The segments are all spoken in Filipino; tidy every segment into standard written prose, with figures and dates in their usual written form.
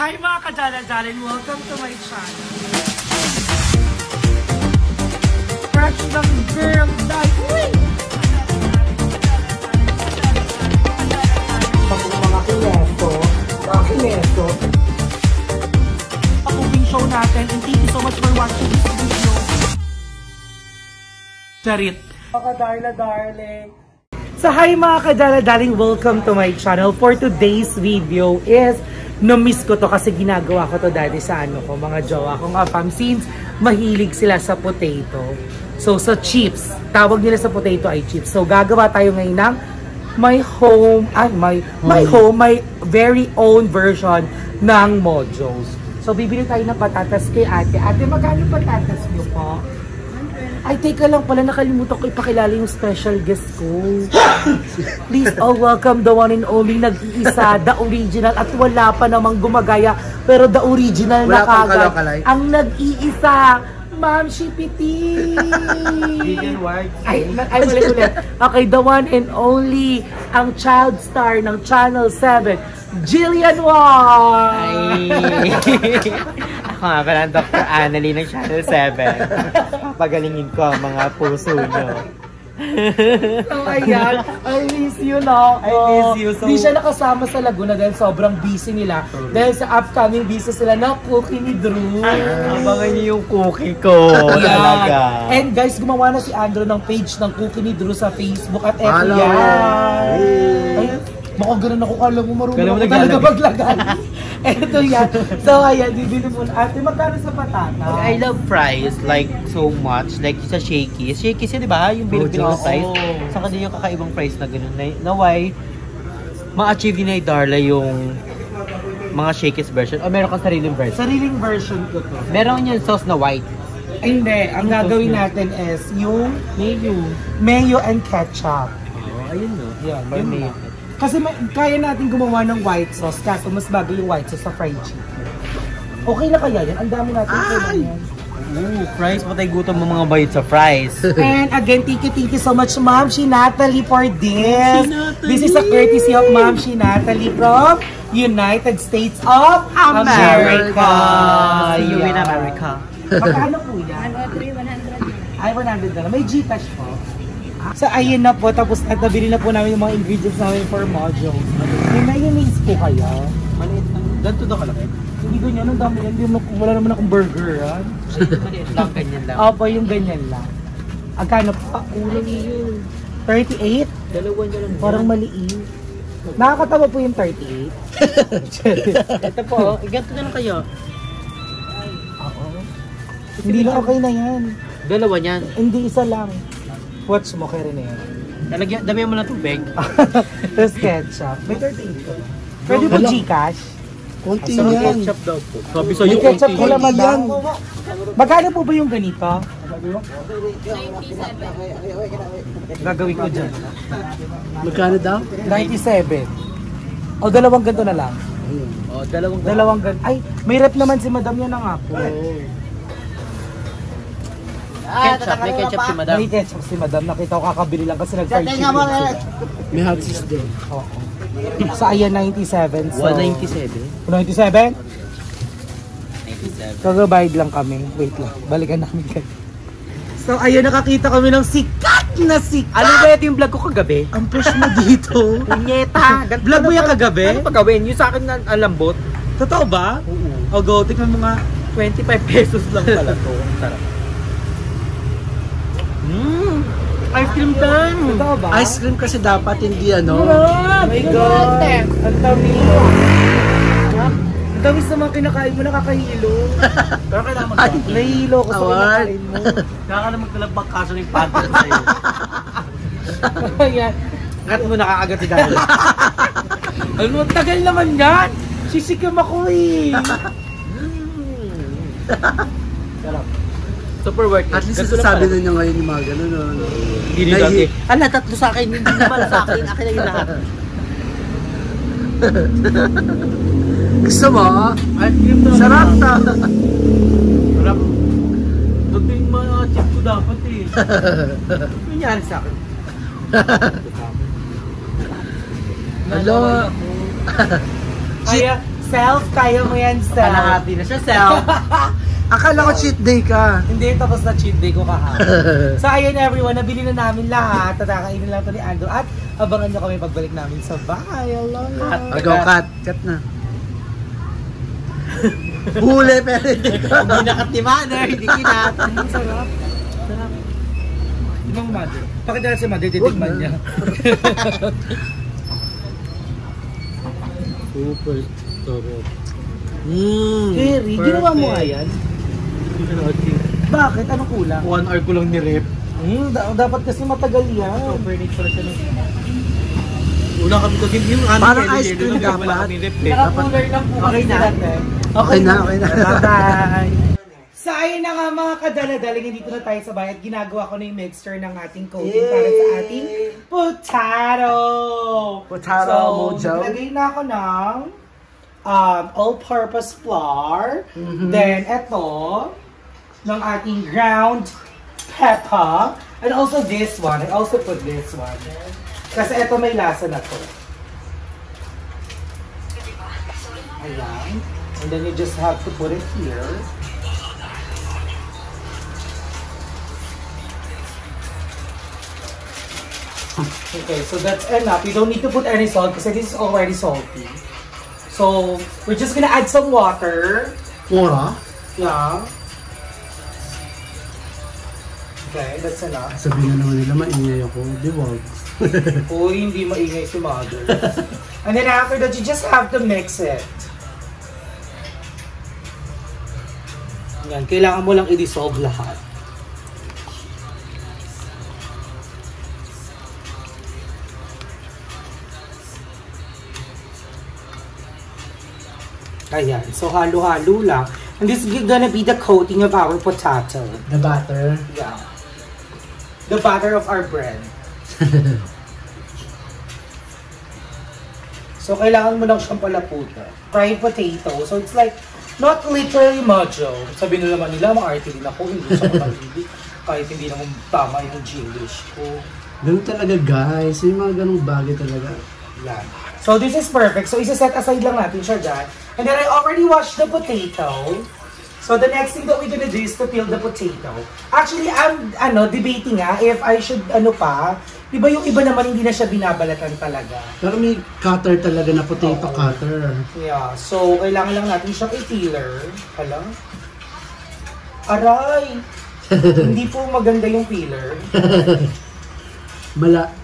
Hi mga kadala-dalan, welcome to my channel. Fresh ng girl night. Mga kineto. Pag-ubing show natin, and thank you so much for watching this video. Charit. Mga darling. So hi mga kadala-daling, welcome to my channel. For today's video is, na-miss ko to kasi ginagawa ko to dati sa mga jowa kong apam since mahilig sila sa potato. So sa chips, tawag nila sa potato ay chips. So gagawa tayo ngayon ng my very own version ng Mojos. So bibili tayo ng patatas kay ate. Ate, magkano patatas niyo po? Ay, teka lang pala, nakalimutan ko ipakilala yung special guest ko. Please all welcome the one and only nag-iisa, the original, at wala pa namang gumagaya, pero the original na kagad. Ang nag-iisa, Ma'am Shipiti! Ay, ulit. Okay, the one and only, ang child star ng Channel 7, Jillian Wong! Ako nga pala ang Dr. Annalie ng Channel 7. Pagalingin ko ang mga puso nyo. So ayan, I miss you no. I miss you so. Di siya nakasama sa Laguna dahil sobrang busy nila. Dahil sa upcoming business nila na cookie ni Drew. Abangan niyo yung cookie ko. Talaga. And guys, gumawa na si Andrew ng page ng cookie ni Drew sa Facebook at eto yan. Baka ganun ako, kala mo marunong ako talaga maglagay. Eto yan. So ayan, bibili mo na. Ate, magkano sa patata? I love fries like so much. Like sa Shakey's. Shakey's yun, di ba? Yung bilog-bilog na fries. Saka din yung kakaibang fries na ganun. Na why ma-achieve ni Darla yung mga Shakey's version. O meron kang sariling version? Sariling version ko to. Meron yung sauce na white. Ay, hindi. Ang gagawin natin is yung mayo and ketchup. Oh, ayun no. Yan, yun mayo. Kasi kaya natin gumawa ng white sauce, kaso mas bago yung white sauce sa fried chicken. Okay na kaya yan? Ang dami natin yan. Ooh, fries, patay gutom mo mga bayot sa fries. And again, thank you so much, Ma'am Natalie, for this. This is a courtesy of Ma'am Natalie from United States of America. See you in America. Magkano po yan? 100. Ay, 100 na. May Gcash po. So ayun na po, tapos nabili na po namin yung mga ingredients namin for Mojos. May mayonnaise po kaya? Maliit lang. Ganito daw kalaki? Hindi ganyan, ang dami yan. Wala naman akong burger yan. Maliit lang, ganyan lang. Opo, yung ganyan lang. Agkano pa? Ulang yun. 38? Dalawa niya lang. Parang maliit. Nakakatawa po yung 38. Ito po, ganito na lang kayo. Oo. Hindi na okay na yan. Dalawa niyan. Hindi, isa lang. Watch mo, kaya rin na yan. Talagyan, damihan mo na tubig. Tapos ketchup. May 38 ko. Pwede po Gcash? Konti yan. Ketchup daw po. Sabi sa'yo, may ketchup ko naman yan. Magkano po ba yung ganito? Gagawin ko dyan. Magkano daw? 97. O dalawang ganito na lang. Oh, Dalawang ganito. Ay, may rep naman si madam yan na nga po. Ketchup, may ketchup si madam. May ketchup si madam. Nakita ko kakabili lang kasi nag-fried chicken sila. May hot sauce din. Oo. So ayan, 97. So, 197? 97? 97. Kagabayad lang kami. Wait lang. Balikan namin kayo. So ayun, nakakita kami ng sikat na sikat. Ano ba ito yung vlog ko kagabi? Ang push mo dito. Punyeta! Vlog mo yung kagabi? Ano pa gawin? Yung sa akin na ang lambot? Totoo ba? Oo. O go, tikman mo nga. 25 pesos lang pala to. Sarap. Ice cream time! Totoo ba? Ice cream kasi dapat hindi ano. Oh my God! Ang tamis! Ang tamis naman kinakain mo, nakakahilo. Pero kailangan magkain. Nahihilo ko sa kinakain mo. Kaya ka na magtalagbag kaso ng pantay sa'yo. Ayan. Kat mo nakakagat si Daniel. Ano, tagal naman yan! Sisikam ako eh! Sarap. Super worth it. At least sasabi na niya ngayon yung mga gano'n. Hindi rin dati. Ala, tatlo sa akin. Hindi naman sa akin. Akin na yung lahat. Gusto mo? Ice cream na. Sarap na. Sarap. Ito yung mga chip ko dapat eh. Ano nangyari sa akin? Hello. Kaya, Self, kaya mo yan, self. Kalahati na siya, self. Akala ko cheat day ka. Hindi, tapos na cheat day ko kahapon. So ayun everyone, nabili na namin lahat. Tatakainin lang ito ni Andrew. At abangan nyo kami pagbalik namin sa bahay. Go, cut. Cut na. Huli, pero hindi ko. Hindi nakatimaner, hindi kinat. Sarap. Sarap. Ibang mother. Pakita si mother, titigman niya. Super. Sarap. Kerry, ginawa mo nga yan? Bakit? Anong kulang? 1 hour ko lang ni-rip. Dapat kasi matagal yan. So, furniture siya ng... Una kami kasi yung Parang ice cream dapat. Naka-cooler lang po. Okay na. Okay na. Bye-bye! So ayun na nga mga kadala-daling, nandito na tayo sa bahay at ginagawa ko na yung mixture ng ating coating para sa ating potato! Potato mojo. So, naglagay na ako ng all-purpose flour. Then, ito, ng ating ground pepper. And also this one. I also put this one. Kasi ito may lasa na to. Ayan. And then you just have to put it here. Okay, so that's enough. You don't need to put any salt kasi this is already salty. So, we're just gonna add some water. Mura? Yeah. Okay, that's enough. Sabihin na naman nila, maingay ako. Di ba? Uy, hindi maingay si mother. And then after that, you just have to mix it. Yan, kailangan mo lang i-dissolve lahat. Ayan, so halo-halo lang. And this is gonna be the coating of our potato. The batter. Yeah. The batter of our bread. So, kailangan mo lang siyang palaputan. Fried potato. So, it's like, not literally mojo. Sabi nila naman nila, mga arte din ako, hindi siya makalindi. Kahit hindi naman tama yung English ko. Ganun talaga guys. Yung mga ganung bagay talaga. Yan. So, this is perfect. So, isa-set aside lang natin siya dyan. And then, I already washed the potato. So, the next thing that we're gonna do is to peel the potato. Actually, I'm, debating if I should, di ba yung iba naman hindi na siya binabalatan talaga. Pero may cutter talaga na potato cutter. Yeah. So, kailangan lang natin siyang i-peeler. Hala? Aray! Hindi po maganda yung peeler.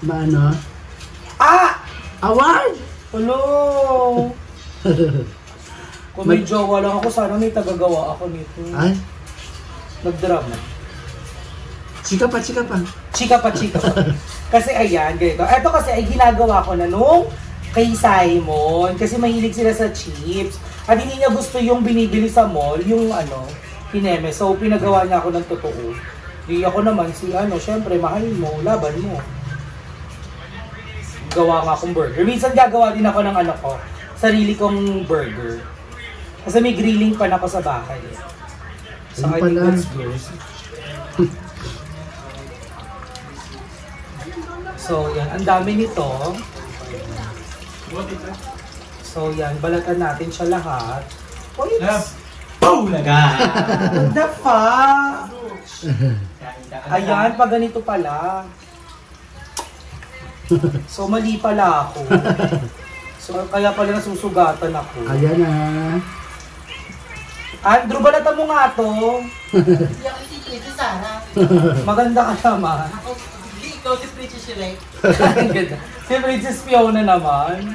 Maano? Ah! Award! Hello! Kung may jowa lang ako, sana may tagagawa ako nito. Ay? Nagdrama. Chika pa. Chika pa. Kasi ayan, ganito. Ito kasi ay ginagawa ko na nung kay Simon. Kasi mahilig sila sa chips. At hindi niya gusto yung binibili sa mall, yung pineme. So, pinagawa niya ako ng totoo. Di ako naman syempre, mahalin mo, laban mo. Gawa nga akong burger. Minsan gagawa din ako ng sarili kong burger. Kasi may grilling pan ako sa bahay. So, I think that's good. So, yan. Ang dami nito. So, yan. Balatan natin siya lahat. Oh, it's... Boom! The fuck? Ayan, pag ganito pala. So, mali pala ako. So, kaya pala nasusugatan ako. Ayan na. Andrew, balatan mo nga to. Hindi ako si Princess Sarah. Maganda ka naman. Ikaw si Princess Shrek. Ang ganda. Si Princess Fiona naman.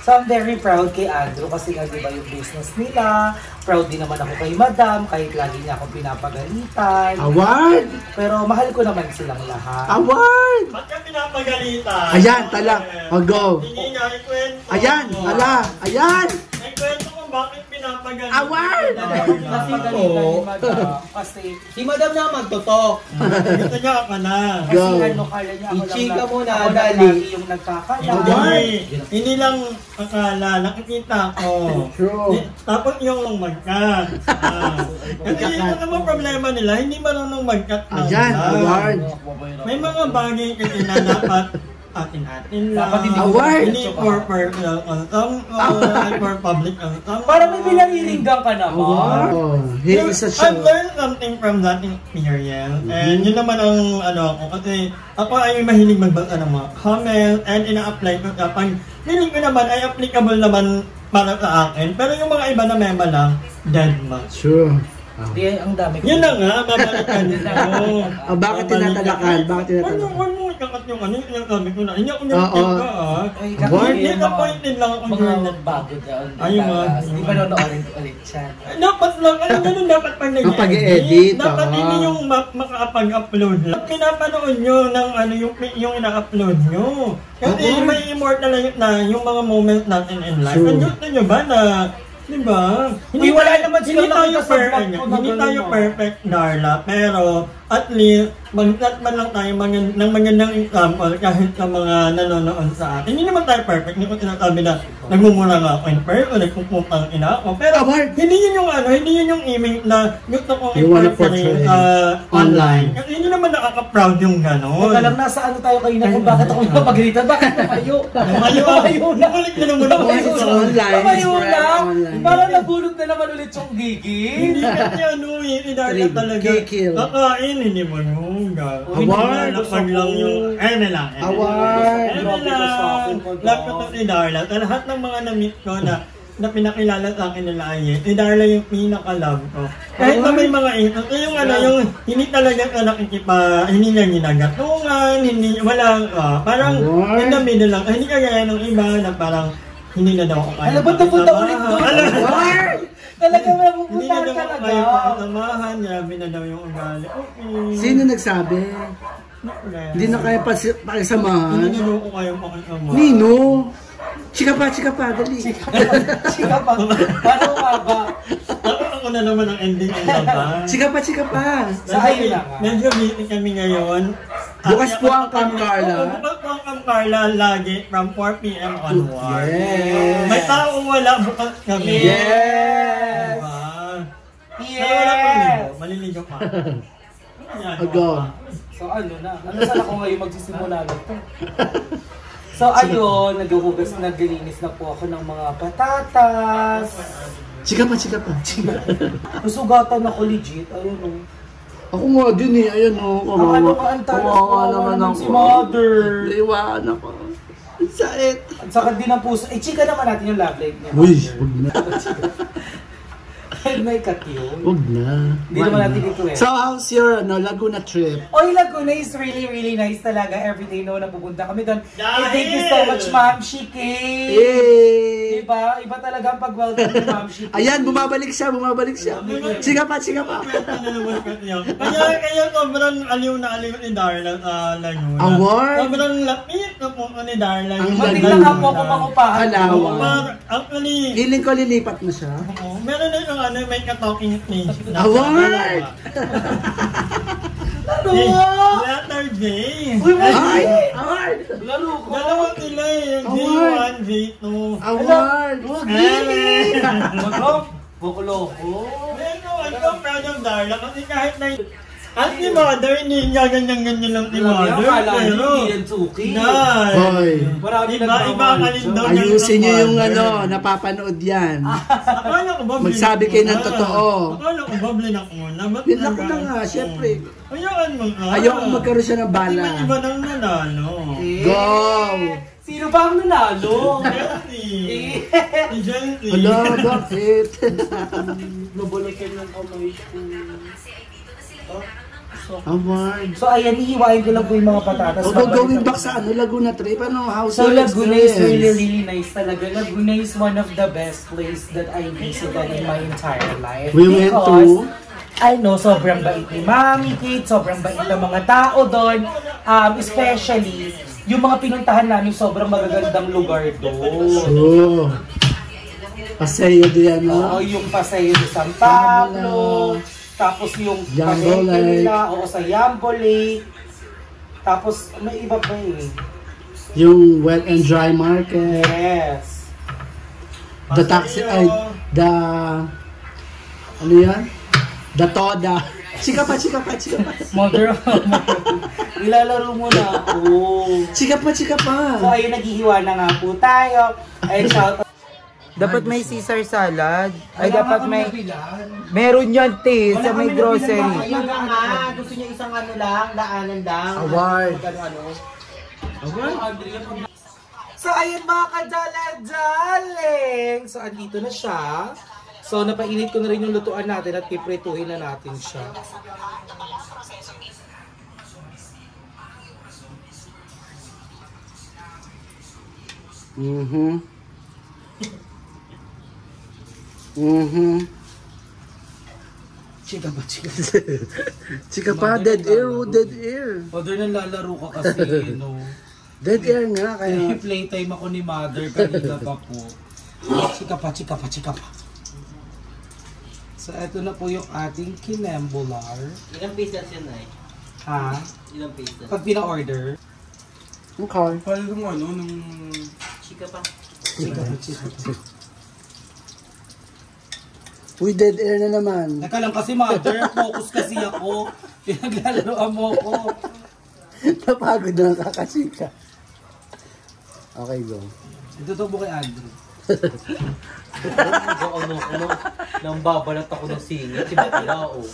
So, I'm very proud kay Andrew kasi nga diba yung business nila. Proud din naman ako kay Madam kahit lagi niya akong pinapagalitan. Award! Pero mahal ko naman silang lahat. Award! Ba't ka pinapagalitan? Ayan, tala. Mag-go. Hindi nga ikwento. Ayan, hala. Ayan! Ikwento kung bakit pinapagalitan. Award! Kasi galitan ni Madam. Kasi si Madam na magtotok. Gusto niya ka na. Kasi Go. kala niya ako lang I-chika mo na, ako lang dali. lagi yung nagkakala. Hindi lang akala, nakikita ko. True. Tapos yung mag-cut. Kasi yung naman problema nila, hindi marunong mag-cut ng Ayan, vlog. award. May mga bagay kasi na dapat atin-atin lang. Dapat hindi award. Hindi for personal for public Para may pinariringgan ka naman. Wow. He is a show. I've learned something from that experience. And yun naman ang ano ako. Kasi ako ay mahilig magbasa ng mga comments and ina-apply ko kapag feeling ko naman ay applicable naman para sa akin. Pero yung mga iba na mema lang, dead match. Sure. Hindi, ang dami ko. Yun na nga, babalikan nito. Bakit tinatalakan? Bakit tinatalakan? Ano mo ikakat yung ano, yung sabi ko na, hindi ako nag-tip ka Ay, Hindi, yung disappointed lang ako mga yun. bago daw. Ay, mga- Di ba nonoorin ko ulit siya? Dapat lang, ano ganun dapat pag nag-edit. Pag-i-edit, Dapat hindi yung makakapag-upload lang. Pinapanood nyo ng ano yung ina-upload nyo. Kasi may immortalize na yung mga moments natin in life. Sure. Ang gusto nyo ba na, di ba? Uy, wala naman silang Hindi tayo nakita sa vlog perfect. ko na Hindi ganun, tayo no? perfect, Darla. Pero at least, mag-set man lang tayo ng magandang example kahit sa mga nanonood sa atin. Hindi naman tayo perfect. Hindi ko sinasabi na nagmumura nga ako in person, nagpuputang ina ako. Pero hindi yun yung ano, hindi yun yung image na gusto kong You wanna i-portray portray online. Kasi hindi naman nakaka-proud yung gano'n. Teka lang, nasa ano tayo kayo na kung bakit ako napagalitan? Bakit lumayo? Lumayo na. Balik na naman ako Lumayo sa na. online. Lumayo Spread na. online. Parang nabulog na naman ulit yung gigi. Hindi kasi ano eh, si Darla talaga. Kikil. Kakain, hindi mo nung Award. Lapag lang yung, na lang. Award. Ayun na lang. Love ko to si Darla. Sa lahat ng mga na-meet ko na pinakilala sa akin nila ay si Darla yung pinaka-love ko. Kahit na may mga ito, yung ano, yung hindi talaga ka hindi niya ginagatungan, hindi, wala, parang in the middle lang, hindi kagaya ng iba na parang hindi na daw ako kaya. Alam, punta ulit doon. Award. Talagang Hindi mapupunta na daw ka ako na kaya daw. pakasamahan, grabe na daw yung ugali. Okay. Sino nagsabi? Hindi na kaya pakisamahan? Hindi na daw ako kaya pakasamahan. Nino? Chika pa, dali. Chika pa. Paano ka ba? Ako na naman ang ending ng baba. Chika pa. Sa ayun na nga. Medyo busy kami ngayon. Bukas po ang Camp Carla. Oo, bukas po ang Camp Carla lagi from 4 p.m. onward. Yes. May taong wala, bukas kami. Yes. Diba? Pero wala pang ligo. Maliligo pa. Yan, Go. So ano na? Ano saan ako ngayon magsisimula nito? So ayun, naglilinis na po ako ng mga patatas. Chika pa. Nasugatan ako legit. Ayun o. Ako nga din eh, ayan o. Ang ano ka, ang talas Kawawa ko, naman naman ako. si mother. Iwan ako. Ang sakit. At saka din ang puso. Chika naman natin yung love life niya. Uy, huwag na. May cut yun. Huwag na. Hindi naman natin ito eh. So, how's your Laguna trip? Oy, Laguna is really nice talaga. Everyday no, napupunta kami doon. Dahil! Thank you so much, Ma'am Shiki. Yay! Diba? Iba talaga ang pag-welcome ni Ma'am Shiki. Ayan, bumabalik siya. Chika pa. Kaya sobrang aliw na aliw ni Darla sa Laguna. Award? Sobrang lapit na po ni Darla. Ang Matik Laguna. lang ako kung mangupahan. Alawa. Actually, Feeling ko lilipat na siya. meron na yung ano, may ka-talking stage. Award! Ano? Letter J. Uy, Ay! Award! laro ko. Dalawa sila eh. Yung J1, J2. Award! Bukuloko. Pero I'm so proud of Darla kasi kahit na at si Mother, hindi nga ganyan-ganyan lang si Mother. Pero, Hindi yan suki. Hoy! Iba kalin daw niya Ayusin sa niyo yung Mother. napapanood yan. Akala ko ba Magsabi kayo ng totoo. Akala ko ba blinak muna? Ba't Blinak ko na nag- nga, syempre. Ayaan mo nga. Ayoko magkaroon siya ng bala. Iba nang nanalo. Go! Sino ba ang nanalo? Jessie. Si Jessie. Hala, bakit? Nabulakin ng kamay ko. Award. So ayan, ihiwain ko lang po yung mga patatas. Although going back sa Laguna trip, how's So your Laguna is experience? really nice talaga. Laguna is one of the best place that I visited in my entire life. We went to? I know, sobrang bait ni Mami Kate, sobrang bait ng mga tao doon. Especially, yung mga pinuntahan namin, sobrang magagandang lugar doon. Oh. Paseo diyan, no? Yung Paseo de San Pablo, tapos yung Yambo palengke Lake. nila, o sa Yambo Lake. Tapos, may iba pa eh. Yung wet and dry market. Yes. The taxi, ay, the, ano yan? The Toda. Chika pa, chika pa, chika pa. Mother, ilalaro mo na ako. Chika pa, chika pa. So ayun, naghihiwa na nga po tayo. Ay, shout out. Dapat may Caesar salad. Ay, dapat may... Meron yan, te, sa may grocery. Ayun nga, gusto niya isang ano lang, daanan lang. Award. So, ayun mga kadala-daling. So, andito na siya. So, napainit ko na rin yung lutuan natin at piprituhin na natin siya. Chika pa, chika pa. Chika pa, dead air, oh, dead air. Mother, nalalaro ka kasi, no? Dead air nga, kaya... Playtime ako ni Mother kanina pa po. Chika pa, chika pa, chika pa. So, eto na po yung ating kinembular. Ilang pieces yun ay? Ha? Ilang pieces? Pag pina-order. Okay. Paano nung ano, nung... Chika pa. Chika pa, chika pa. Uy, dead air na naman. Teka lang kasi Mother, focus kasi ako. Pinaglalaroan mo ako. Napagod na ang kakachika. Okay, go. Ito to po kay Andrew. Ano, nang babalat ako ng singit, si Batilao.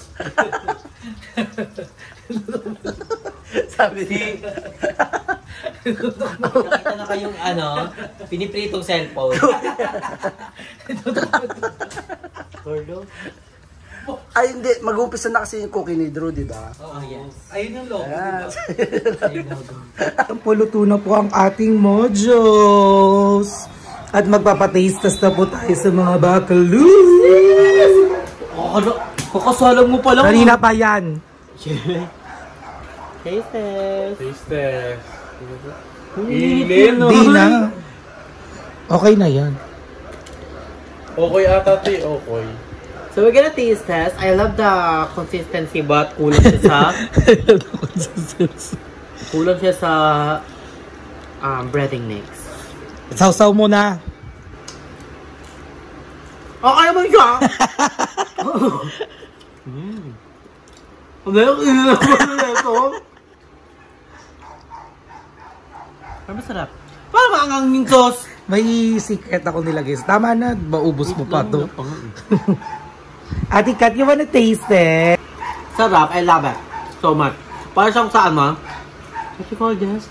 Sabi niya. Nakita na kayong ano, pinipritong cellphone. Gordo? Ay, hindi. Mag-umpisa na kasi yung cookie ni Drew, di ba? Oh, yes. Ayun yung logo. Ayan. Puluto na po ang ating mojos. At magpapataste test na po tayo sa mga bakalu. Kakasalang mo pala. Kanina pa yan. Taste test. Taste test. Init Di na. Okay na yan. Okay ata ti, okay. So we're gonna taste test. I love the consistency but kulang siya sa breading mix. Sausaw mo na. Okay naman siya! Parang masarap. Parang maangang yung sauce. May secret ako nilagay. Tama na, maubos mo pa to. Ate Kat, you wanna taste it? Sarap, I love it. So much. Parang siyang saan ma? What you call this?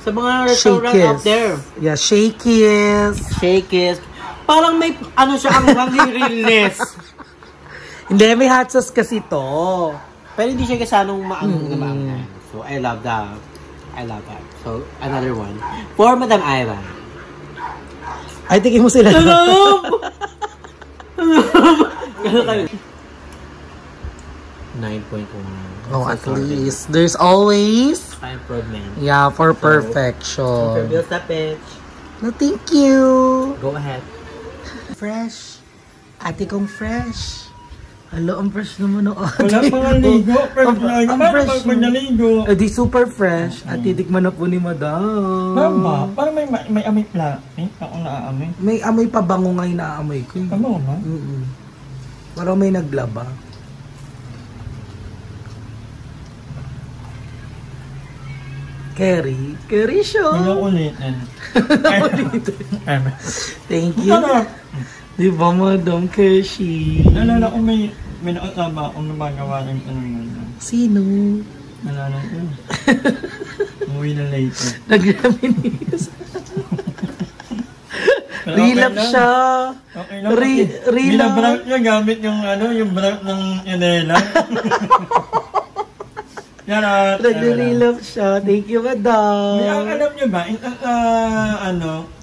Sa mga restaurant out there. Yeah, Shakey's. Shakey's. Parang may, ano siya, ang realness. Hindi, may hot sauce kasi to. Pero hindi siya kasanong maangang naman. So, I love that. So, another one. For Madam Ira. Ay, tingin mo sila. Gano'n kayo? 9.1. Oh, at least. There's always... Improvement. Yeah, for perfection. Bill Sapich. No, thank you. Go ahead. Fresh. Ate kong fresh. Hello, ang fresh naman o. Wala pang ligo. Ang fresh. Pag naligo. Eh, di super fresh. At titikman na po ni Madam. Mama, parang may amoy plastic. Ako naaamoy. May amoy pabango ngayon na amoy ko. Ano, no? Parang may naglaba. Curry show. Hindi ako ulitin. Thank you. Di ba, Madam Kershi? Nalala ko may nakasama akong gumagawa ng ano yun. Sino? Nalala ko. Umuwi na later. Nagraminis. Relap siya. Okay lang. Relap. Binabrand niya gamit yung ano, yung brand ng Yanela. Yan Nagre-relap siya. Thank you, Madam. alam niyo ba,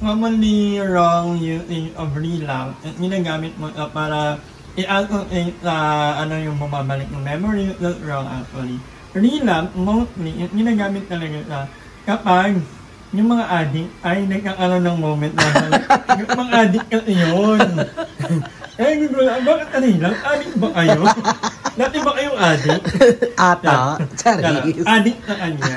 commonly wrong using of relap, ginagamit mo para i-allocate yung bumabalik ng memory. That's wrong actually. Relap, mostly, ginagamit talaga sa kapag yung mga addict ay nagkakaroon ng moment na yung mga addict kasi yun. Eh, bakit relap? Addict ba kayo? Dati ba kayong addict? Ata. Charis. Addict na kanya.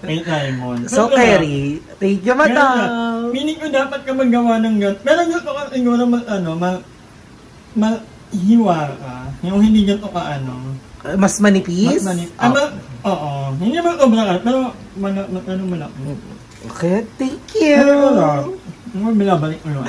Kay Simon. So, Kerry, thank you, Madam. Meaning ko dapat ka magawa ng gan. Pero gusto ko siguro mahiwa ka. Yung hindi ganito ka Mas manipis? Oo. Hindi naman sobrang pero malaki. Okay, thank you. Ano binabalik mo yung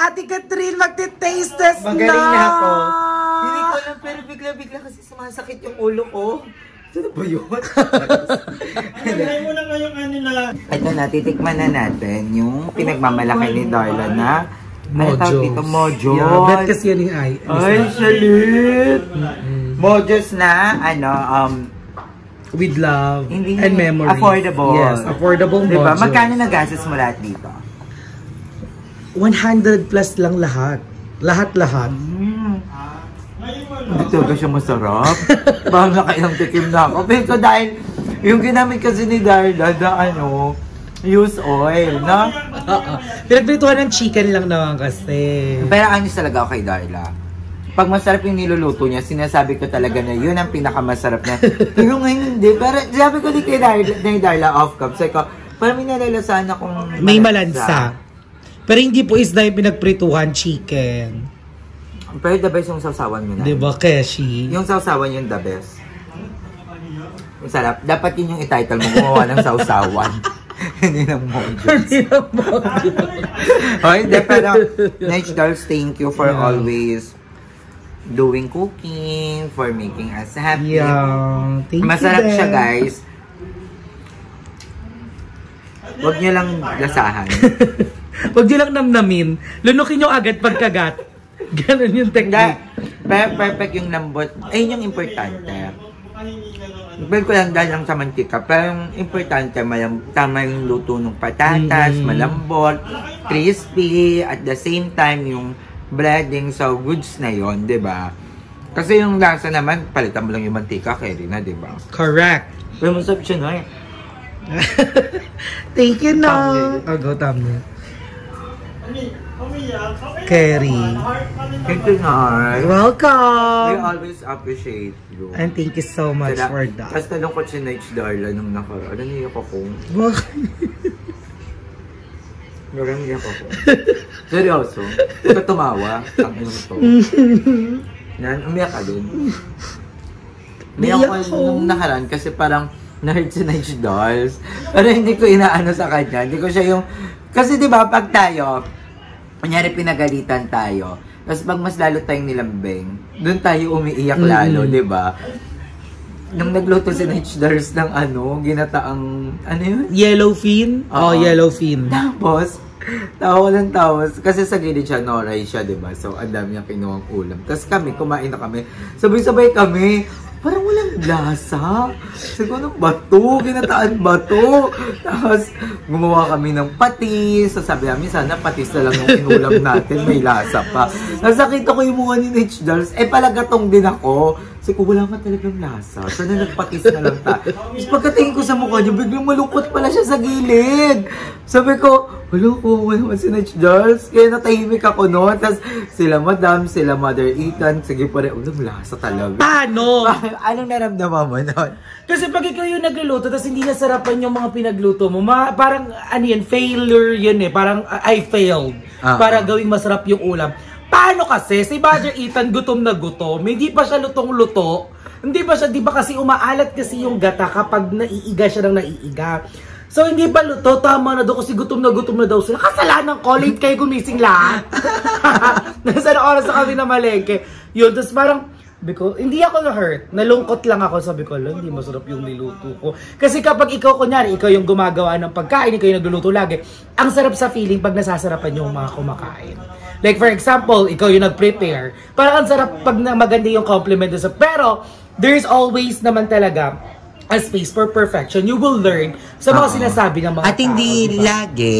Ate Catherine, magte-taste test na! Magaling na ako. Hindi ko alam, pero bigla-bigla kasi sumasakit yung ulo ko. Ano ba yun? Try mo na ngayong ano na. Ito na, titikman na natin yung pinagmamalaki ni Darla na Mojos. Mojos. Yeah, bet kasi yan yung ay. Ay, salit! Mojos na, With love hindi, and memory. affordable. Yes, affordable diba? Mojos. Magkano nagastos mo lahat dito? 100 plus lang lahat. Lahat-lahat. Hindi talaga siya masarap. Baka nakailang tikim na ako. Pero dahil yung ginamit kasi ni Darla na use oil, no? Pinagprituhan ng chicken lang naman kasi. Pero honest talaga ako kay Darla. Pag masarap yung niluluto niya, sinasabi ko talaga na yun ang pinakamasarap niya. Pero ngayon hindi. Pero sabi ko din kay Darla off cup. Sabi ko, parang may nalalasaan akong may malansa. Pero hindi po isda yung pinagprituhan chicken. Pero the best yung sausawan mo na. Diba, Keshi? Yung sausawan yung the best. Yung sarap. Dapat yun yung i-title mo, gumawa ng sausawan. Hindi ng Mojos. Hindi ng Mojos. Okay, pero Next Dolls, thank you for always doing cooking, for making us happy. Yeah, thank Masarap you siya, guys. Huwag nyo lang lasahan. Huwag nyo lang namnamin. Lunukin nyo agad pagkagat. Ganon yung technique. Perfect yung lambot. Ayun yung importante. Pero ko lang dahil lang sa mantika. Pero yung importante, tama yung luto ng patatas, malambot, crispy, at the same time yung breading. So, goods na yon, diba? Kasi yung lasa naman, palitan mo lang yung mantika, carry na, diba? Correct. Pero masarap siya na eh. Thank you, no. Oh, go, thumbnail. Kerry. Thank you, Nar. Welcome. I always appreciate you. And thank you so much for that. Tapos nalungkot si Next Darla nung nakaraan. Naniyak ako. Naniyak ako. Seryoso. Huwag ka tumawa. Ang ino to. Umiyak ka din. Umiyak ako nung nakaraan kasi parang nahurt si Next Dolls. Pero hindi ko inaano sa kanya. Hindi ko siya yung... Kasi diba, pag tayo, kunyari pinagalitan tayo, tapos pag mas lalo tayong nilambing, doon tayo umiiyak lalo, diba? Nung nagluto si Next Dolls ng ginataang, yun? Yellowfin? Oh, yellowfin. Tapos, tawa ng tawas. Kasi sa gilid siya, Noray siya, diba? So, ang dami niya kinuwang ulam. Tapos kami, kumain na kami. Sabay-sabay kami. Parang walang lasa. Siguro bato, ginataan bato. Tapos gumawa kami ng patis. So sabi namin, sana patis na lang yung inulam natin, may lasa pa. Tapos nakita ko yung mukha ni Next Dolls, palagatong din ako. Kasi wala ka talagang lasa. Sana nagpatis na lang tayo. Tapos pagkatingin ko sa mukha niya, biglang malungkot pala siya sa gilid. Sabi ko, wala si Next Dolls. Kaya natahimik ako noon. Tapos sila Madam, sila Mother Ethan, sige pa rin, walang lasa talaga. Paano? Anong naramdaman mo noon? Kasi pag ikaw yung nagluluto, tapos hindi nasarapan yung mga pinagluto mo, parang, failure yun eh. Parang, I failed. Para gawing masarap yung ulam. Paano kasi? Si Mother Ethan gutom na gutom. Hindi pa siya lutong-luto. Hindi ba siya, di ba kasi umaalat kasi yung gata kapag naiiga siya ng naiiga. So hindi pa luto, tama na daw kasi gutom na daw sila. Kasalanan ko, late kayo gumising lahat. Nasa na oras na kami na malengke. Yun, tapos parang, hindi ako na-hurt. Nalungkot lang ako. Sabi ko, hindi masarap yung niluto ko. Kasi kapag ikaw, kunyari, ikaw yung gumagawa ng pagkain, ikaw yung nagluluto lagi, ang sarap sa feeling pag nasasarapan yung mga kumakain. Like for example, ikaw yung nag-prepare. Parang ang sarap pag maganda yung compliment sa. Pero, there's always naman talaga a space for perfection. You will learn sa mga sinasabi ng mga At hindi tao, diba? lagi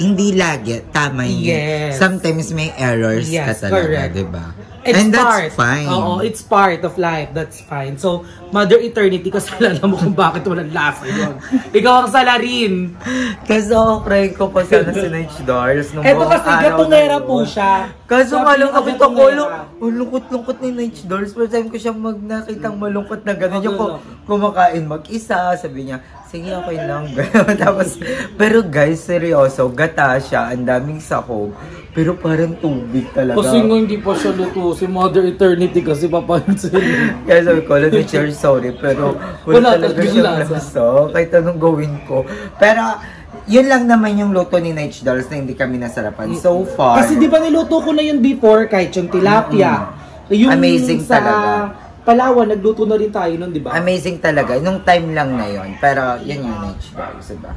hindi lagi tama yun. Yes. Sometimes may errors Yes, ka talaga, correct. diba? It's And part. that's fine. Oo, it's part of life. That's fine. So, Mother Eternity, kasalanan mo kung bakit walang lasa yun. Ikaw ang salarin. Kasi ako, prank ko pa sana si Night Stars. Eto kasi gatungera po siya. Kaso Sabi malungkot niya, ako, gatungera. lungkot-lungkot ni Night Stars. First time ko siya nakitang malungkot na gano'n. Yung kumakain mag-isa, sabi niya, sige, okay lang. Tapos, pero guys, seryoso, gata siya, ang daming sahog. Pero parang tubig talaga. Kasi nga hindi pa siya luto si Mother Eternity kasi papansin. Kaya sabi ko, let me share, sorry, pero wala talaga siya lasa. Kahit anong gawin ko. Pero, yun lang naman yung luto ni Night Dolls na hindi kami nasarapan so far. Kasi di ba niluto ko na yun before, kahit yung tilapia. Yung amazing sa talaga. Palawan, nagluto na rin tayo nun, di ba? Amazing talaga. Nung time lang na yun. Pero, yun yung Night Dolls, diba?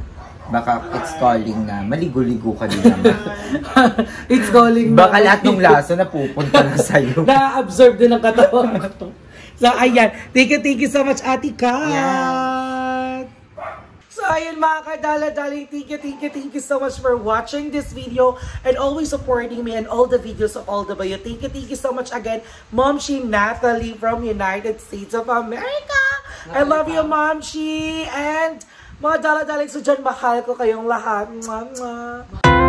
Baka it's calling na maligo-ligo ka din naman. It's calling Baka lahat ng laso na pupunta na sa'yo. Na-absorb din ang katawan. So, ayan. Thank you so much, Ate Kat. So, ayun mga kadala-dali, thank you so much for watching this video and always supporting me and all the videos of All the Bayo. Thank you so much again, Momshi Natalie from United States of America. I love you, Momshi. And mga dala-dali, so dyan, mahal ko kayong lahat. Mwah, mwah.